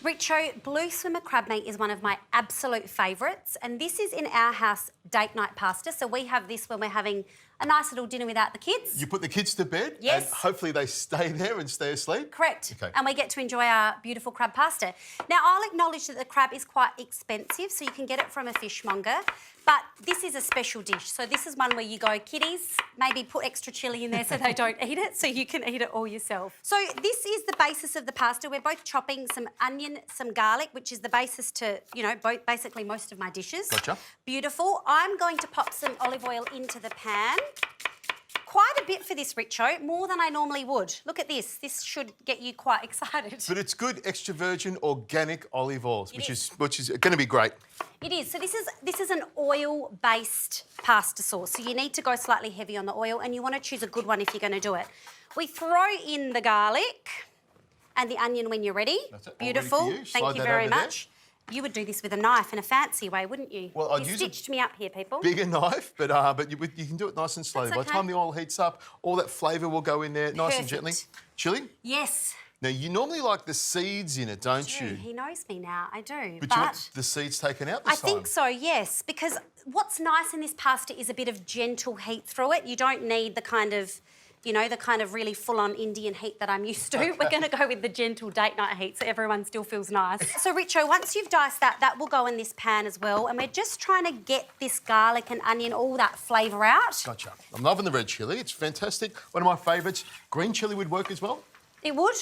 Richo, blue swimmer crab meat is one of my absolute favourites, and this is in our house date night pasta. So we have this when we're having a nice little dinner without the kids. You put the kids to bed, yes, and hopefully they stay there and stay asleep? Correct. Okay. And we get to enjoy our beautiful crab pasta. Now, I'll acknowledge that the crab is quite expensive, so you can get it from a fishmonger, but this is a special dish. So this is one where you go, kiddies, maybe put extra chilli in there so they don't eat it, so you can eat it all yourself. So this is the basis of the pasta. We're both chopping some onion, some garlic, which is the basis to, you know, basically most of my dishes. Gotcha. Beautiful. I'm going to pop some olive oil into the pan. Quite a bit for this, Richo, more than I normally would. Look at this. This should get you quite excited. But it's good extra virgin organic olive oils, which is going to be great. It is. So this is an oil-based pasta sauce. So you need to go slightly heavy on the oil, and you want to choose a good one if you're going to do it. We throw in the garlic and the onion when you're ready. That's it. Beautiful. All ready for you. Thank you very much. You would do this with a knife in a fancy way, wouldn't you? Well, I'd you use stitched me up here, people. Bigger knife, but you can do it nice and slowly. That's By the time the oil heats up, all that flavour will go in there nice and gently. Chilli? Yes. Now, you normally like the seeds in it, don't you? He knows me now, I do. But you want the seeds taken out this time? I think so, yes, because what's nice in this pasta is a bit of gentle heat through it. You don't need the kind of, you know, the kind of really full-on Indian heat that I'm used to. Okay. We're going to go with the gentle date night heat so everyone still feels nice. So, Richo, once you've diced that will go in this pan as well, and we're just trying to get this garlic and onion, all that flavour out. Gotcha. I'm loving the red chilli. It's fantastic. One of my favourites. Green chilli would work as well? It would.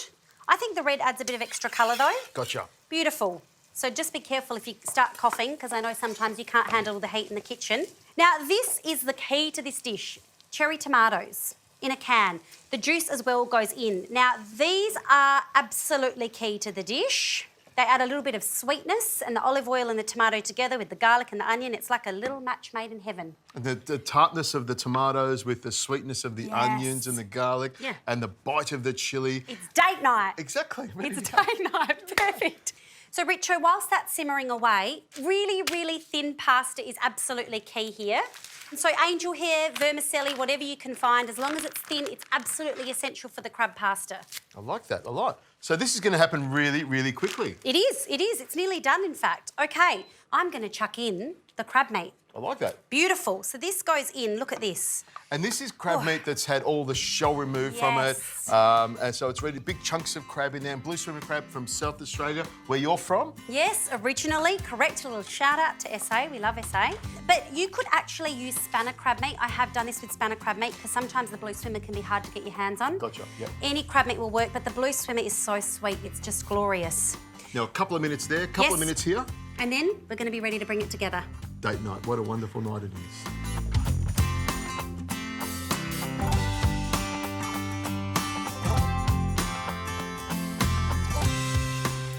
I think the red adds a bit of extra colour, though. Gotcha. Beautiful. So just be careful if you start coughing, because I know sometimes you can't handle the heat in the kitchen. Now, this is the key to this dish. Cherry tomatoes in a can. The juice as well goes in. Now, these are absolutely key to the dish. They add a little bit of sweetness, and the olive oil and the tomato together with the garlic and the onion, it's like a little match made in heaven. The tartness of the tomatoes with the sweetness of the onions and the garlic and the bite of the chilli. It's date night. Exactly. It's date night. Perfect. So, Richo, whilst that's simmering away, really, really thin pasta is absolutely key here. And so angel hair, vermicelli, whatever you can find, as long as it's thin, it's absolutely essential for the crab pasta. I like that a lot. So this is going to happen really, really quickly. It is. It's nearly done, in fact. OK, I'm going to chuck in the crab meat. I like that. Beautiful. So this goes in. Look at this. And this is crab meat that's had all the shell removed from it. And so it's really big chunks of crab in there. And blue swimmer crab from South Australia, where you're from? Yes, originally. Correct. A little shout out to SA. We love SA. But you could actually use spanner crab meat. I have done this with spanner crab meat because sometimes the blue swimmer can be hard to get your hands on. Gotcha, yep. Any crab meat will work, but the blue swimmer is so sweet. It's just glorious. Now, a couple of minutes there, a couple of minutes here. And then we're going to be ready to bring it together. Date night. What a wonderful night it is.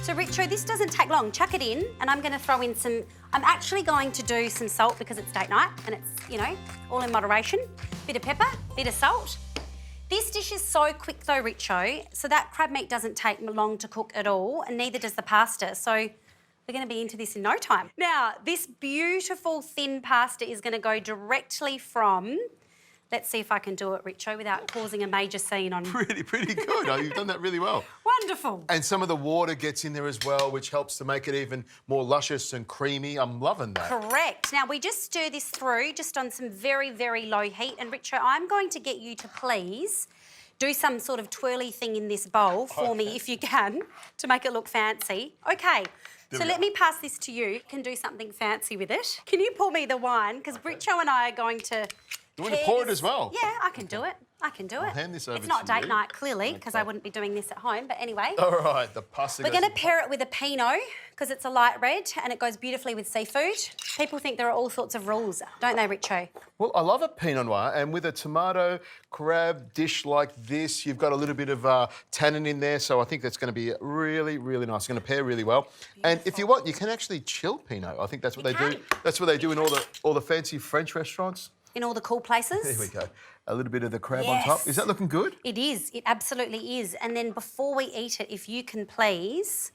So, Richo, this doesn't take long. Chuck it in, and I'm going to throw in some... I'm actually going to do some salt because it's date night, and it's, you know, all in moderation. Bit of pepper, bit of salt. This dish is so quick, though, Richo, so that crab meat doesn't take long to cook at all, and neither does the pasta. So we're going to be into this in no time. Now, this beautiful thin pasta is going to go directly from... Let's see if I can do it, Richo, without causing a major scene on... Pretty good. Oh, you've done that really well. Wonderful. And some of the water gets in there as well, which helps to make it even more luscious and creamy. I'm loving that. Correct. Now, we just stir this through just on some very, very low heat. And, Richo, I'm going to get you to please do some sort of twirly thing in this bowl for me, if you can, to make it look fancy. OK. So let me pass this to you. You can do something fancy with it. Can you pour me the wine? Because Richo and I are going to... You want to pour it as well? Yeah, I can do it. I'll hand this over to you. It's not date night, clearly, because I wouldn't be doing this at home. But anyway. All right, the pasta. We're going to pair it with a Pinot because it's a light red and it goes beautifului with seafood. People think there are all sorts of rules, don't they, Richo? Well, I love a Pinot Noir, and with a tomato crab dish like this, you've got a little bit of tannin in there, so I think that's going to be really, really nice. It's going to pair really well. Beautiful. And if you want, you can actually chill Pinot. I think that's what they do. That's what they do in all the fancy French restaurants. In all the cool places. There we go. A little bit of the crab on top. Is that looking good? It is. It absolutely is. And then before we eat it, if you can please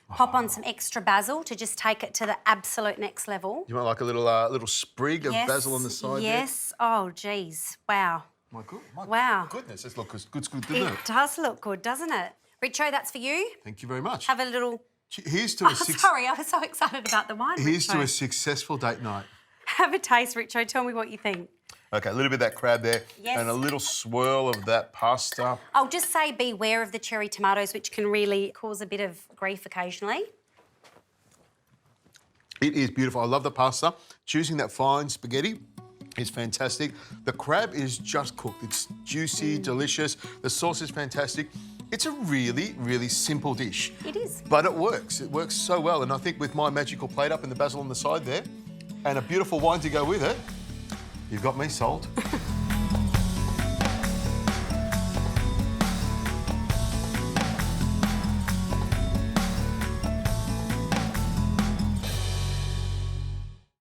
pop on some extra basil to just take it to the absolute next level. You want like a little sprig of basil on the side there? Yes. Oh, geez. Wow. My goodness. This looks good, doesn't it? It does look good, doesn't it? Richo, that's for you. Thank you very much. Have a little Here's to a Sorry, I was so excited about the wine, Here's to Richo. a successful date night. Have a taste, Richo. Tell me what you think. Okay, a little bit of that crab there, Yes. and a little swirl of that pasta. I'll just say beware of the cherry tomatoes, which can really cause a bit of grief occasionally. It is beautiful. I love the pasta. Choosing that fine spaghetti is fantastic. The crab is just cooked. It's juicy, delicious. The sauce is fantastic. It's a really, really simple dish. It is. But it works. It works so well. And I think with my magical plate up and the basil on the side there, and a beautiful wine to go with it, you've got me sold.